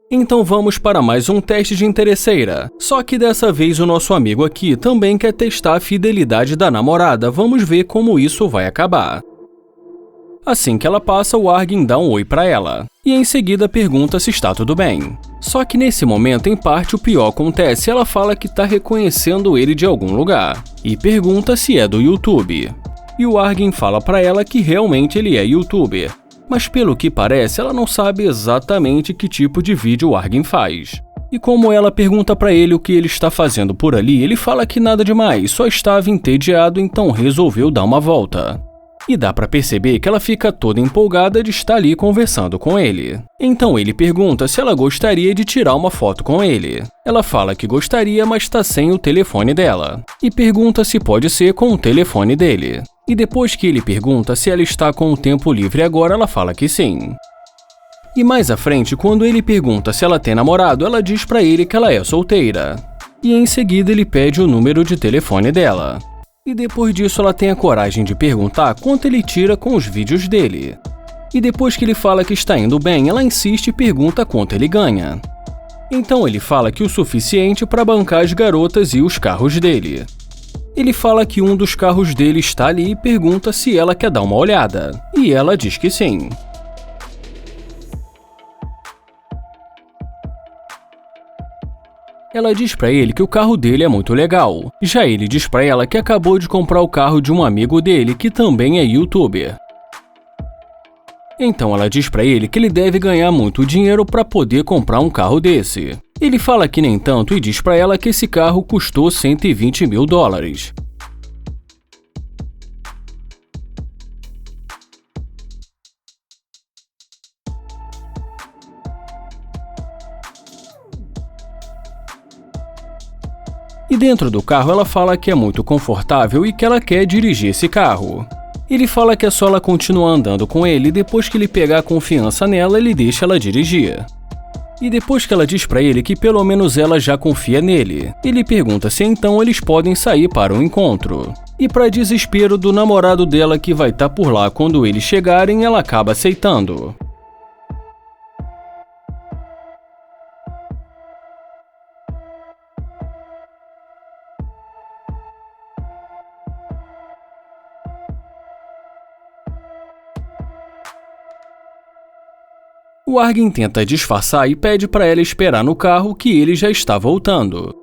Então vamos para mais um teste de interesseira. Só que dessa vez o nosso amigo aqui também quer testar a fidelidade da namorada. Vamos ver como isso vai acabar. Assim que ela passa, o Argyn dá um oi para ela. E em seguida pergunta se está tudo bem. Só que nesse momento, em parte, o pior acontece. Ela fala que está reconhecendo ele de algum lugar. E pergunta se é do YouTube. E o Argyn fala para ela que realmente ele é YouTuber. Mas pelo que parece, ela não sabe exatamente que tipo de vídeo o Argyn faz. E como ela pergunta para ele o que ele está fazendo por ali, ele fala que nada demais, só estava entediado, então resolveu dar uma volta. E dá para perceber que ela fica toda empolgada de estar ali conversando com ele. Então ele pergunta se ela gostaria de tirar uma foto com ele. Ela fala que gostaria, mas está sem o telefone dela. E pergunta se pode ser com o telefone dele. E depois que ele pergunta se ela está com o tempo livre agora, ela fala que sim. E mais à frente, quando ele pergunta se ela tem namorado, ela diz pra ele que ela é solteira. E em seguida ele pede o número de telefone dela. E depois disso ela tem a coragem de perguntar quanto ele tira com os vídeos dele. E depois que ele fala que está indo bem, ela insiste e pergunta quanto ele ganha. Então ele fala que o suficiente para bancar as garotas e os carros dele. Ele fala que um dos carros dele está ali e pergunta se ela quer dar uma olhada. E ela diz que sim. Ela diz pra ele que o carro dele é muito legal. Já ele diz pra ela que acabou de comprar o carro de um amigo dele que também é YouTuber. Então ela diz pra ele que ele deve ganhar muito dinheiro para poder comprar um carro desse. Ele fala que nem tanto e diz pra ela que esse carro custou $120 mil. E dentro do carro ela fala que é muito confortável e que ela quer dirigir esse carro. Ele fala que é só ela continuar andando com ele e depois que ele pegar confiança nela, ele deixa ela dirigir. E depois que ela diz pra ele que pelo menos ela já confia nele, ele pergunta se então eles podem sair para um encontro. E para desespero do namorado dela que vai estar por lá quando eles chegarem, ela acaba aceitando. O Argyn tenta disfarçar e pede para ela esperar no carro que ele já está voltando.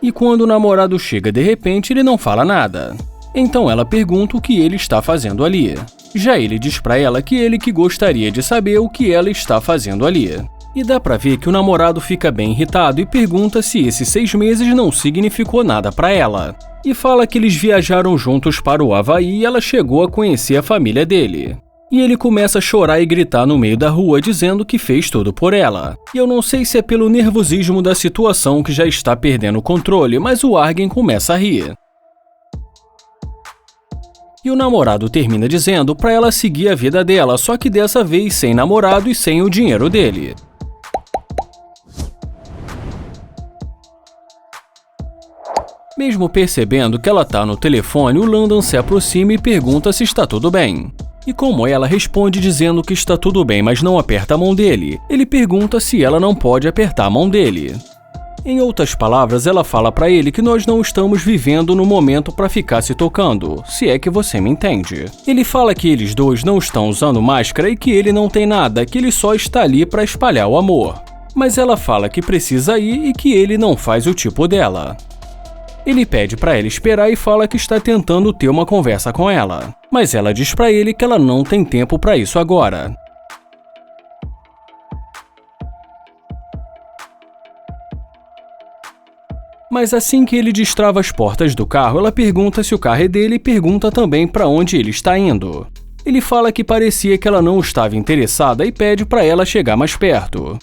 E quando o namorado chega de repente, ele não fala nada. Então ela pergunta o que ele está fazendo ali. Já ele diz para ela que ele que gostaria de saber o que ela está fazendo ali. E dá pra ver que o namorado fica bem irritado e pergunta se esses 6 meses não significou nada para ela. E fala que eles viajaram juntos para o Havaí e ela chegou a conhecer a família dele. E ele começa a chorar e gritar no meio da rua dizendo que fez tudo por ela. E eu não sei se é pelo nervosismo da situação que já está perdendo o controle, mas o Argyn começa a rir. E o namorado termina dizendo para ela seguir a vida dela, só que dessa vez sem namorado e sem o dinheiro dele. Mesmo percebendo que ela tá no telefone, o Landon se aproxima e pergunta se está tudo bem. E como ela responde dizendo que está tudo bem, mas não aperta a mão dele, ele pergunta se ela não pode apertar a mão dele. Em outras palavras, ela fala pra ele que nós não estamos vivendo no momento para ficar se tocando, se é que você me entende. Ele fala que eles dois não estão usando máscara e que ele não tem nada, que ele só está ali para espalhar o amor. Mas ela fala que precisa ir e que ele não faz o tipo dela. Ele pede pra ela esperar e fala que está tentando ter uma conversa com ela. Mas ela diz pra ele que ela não tem tempo pra isso agora. Mas assim que ele destrava as portas do carro, ela pergunta se o carro é dele e pergunta também pra onde ele está indo. Ele fala que parecia que ela não estava interessada e pede pra ela chegar mais perto.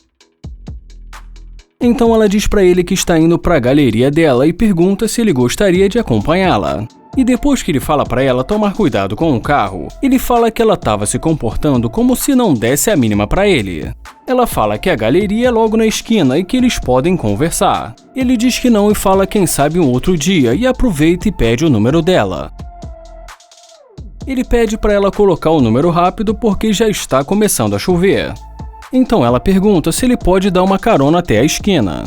Então ela diz pra ele que está indo para a galeria dela e pergunta se ele gostaria de acompanhá-la. E depois que ele fala pra ela tomar cuidado com o carro, ele fala que ela estava se comportando como se não desse a mínima pra ele. Ela fala que a galeria é logo na esquina e que eles podem conversar. Ele diz que não e fala quem sabe um outro dia e aproveita e pede o número dela. Ele pede pra ela colocar o número rápido porque já está começando a chover. Então ela pergunta se ele pode dar uma carona até a esquina.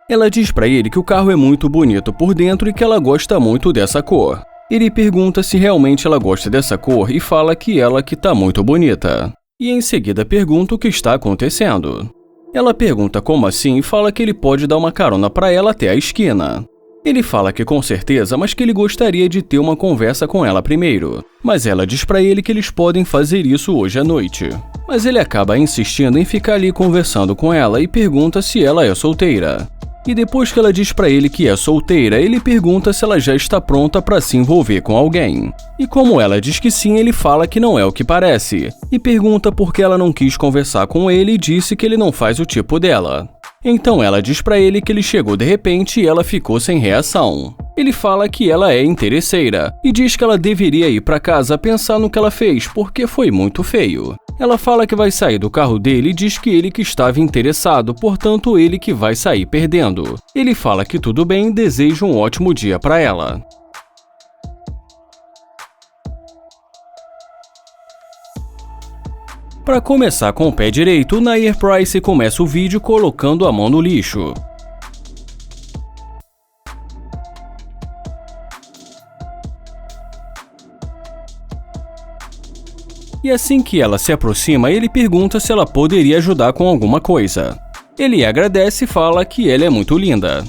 Ela diz pra ele que o carro é muito bonito por dentro e que ela gosta muito dessa cor. Ele pergunta se realmente ela gosta dessa cor e fala que ela que tá muito bonita. E em seguida pergunta o que está acontecendo. Ela pergunta como assim e fala que ele pode dar uma carona pra ela até a esquina. Ele fala que com certeza, mas que ele gostaria de ter uma conversa com ela primeiro. Mas ela diz pra ele que eles podem fazer isso hoje à noite. Mas ele acaba insistindo em ficar ali conversando com ela e pergunta se ela é solteira. E depois que ela diz pra ele que é solteira, ele pergunta se ela já está pronta para se envolver com alguém. E como ela diz que sim, ele fala que não é o que parece. E pergunta por que ela não quis conversar com ele e disse que ele não faz o tipo dela. Então ela diz pra ele que ele chegou de repente e ela ficou sem reação. Ele fala que ela é interesseira e diz que ela deveria ir pra casa pensar no que ela fez porque foi muito feio. Ela fala que vai sair do carro dele e diz que ele que estava interessado, portanto ele que vai sair perdendo. Ele fala que tudo bem e deseja um ótimo dia pra ela. Para começar com o pé direito, Nair Price começa o vídeo colocando a mão no lixo. E assim que ela se aproxima, ele pergunta se ela poderia ajudar com alguma coisa. Ele agradece e fala que ela é muito linda.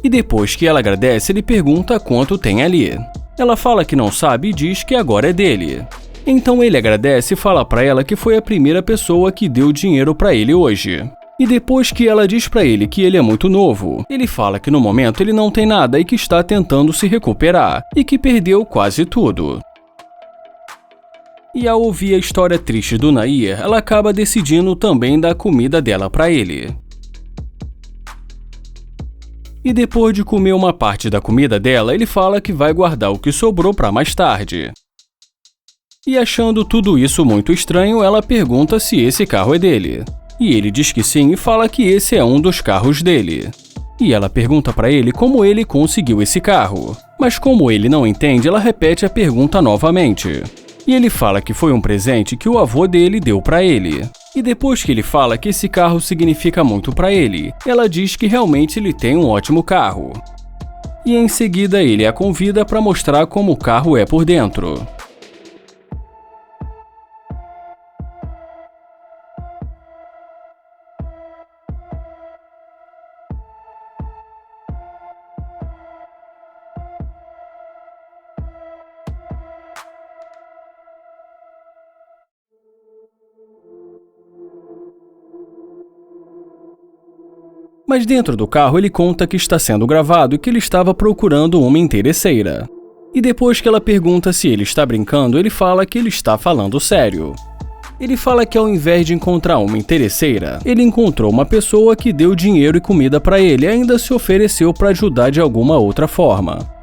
E depois que ela agradece, ele pergunta quanto tem ali. Ela fala que não sabe e diz que agora é dele. Então ele agradece e fala pra ela que foi a primeira pessoa que deu dinheiro pra ele hoje. E depois que ela diz pra ele que ele é muito novo, ele fala que no momento ele não tem nada e que está tentando se recuperar e que perdeu quase tudo. E ao ouvir a história triste do Nair, ela acaba decidindo também dar comida dela pra ele. E depois de comer uma parte da comida dela, ele fala que vai guardar o que sobrou pra mais tarde. E achando tudo isso muito estranho, ela pergunta se esse carro é dele. E ele diz que sim e fala que esse é um dos carros dele. E ela pergunta pra ele como ele conseguiu esse carro. Mas como ele não entende, ela repete a pergunta novamente. E ele fala que foi um presente que o avô dele deu pra ele. E depois que ele fala que esse carro significa muito pra ele, ela diz que realmente ele tem um ótimo carro. E em seguida ele a convida para mostrar como o carro é por dentro. Mas dentro do carro ele conta que está sendo gravado e que ele estava procurando uma interesseira. E depois que ela pergunta se ele está brincando, ele fala que ele está falando sério. Ele fala que ao invés de encontrar uma interesseira, ele encontrou uma pessoa que deu dinheiro e comida para ele e ainda se ofereceu para ajudar de alguma outra forma.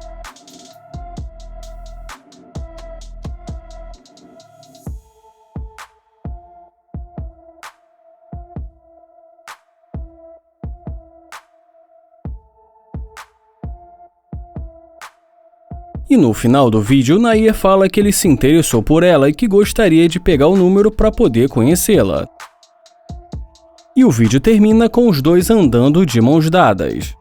E no final do vídeo, Nair fala que ele se interessou por ela e que gostaria de pegar o número para poder conhecê-la. E o vídeo termina com os dois andando de mãos dadas.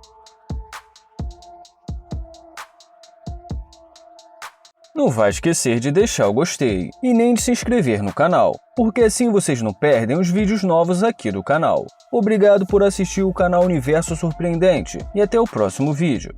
Não vai esquecer de deixar o gostei e nem de se inscrever no canal, porque assim vocês não perdem os vídeos novos aqui do canal. Obrigado por assistir o canal Universo Surpreendente e até o próximo vídeo.